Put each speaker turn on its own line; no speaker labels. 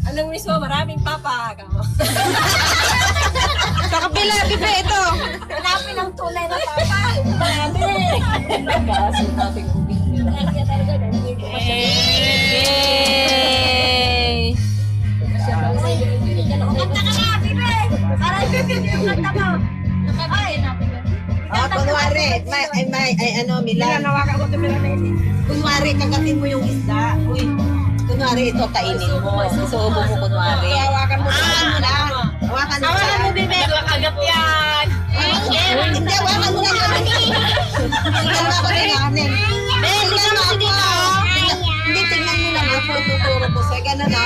Anong wish mo? Maraming papa.
Sa kapila, bibe, ito.
Hanapin ang tunay na papa. Marami. Kasi natin ubing nila.
Yay!
Kanta ka na, bibe. Parang bibe yung kanta mo.
Kunwari, Milan. Kunwari, kagatin mo yung isda. Uy, kunwari, ito kainin mo. Isuubo mo kunwari. Hawakan mo na. Hawakan mo na.
bibe. Kagat yan.
Hindi, hawakan mo na yan. Tingnan mo na namin.
Ben, tingnan mo si Dito.
Hindi, tingnan mo lang ako. Tuturo ko sa ganun, no?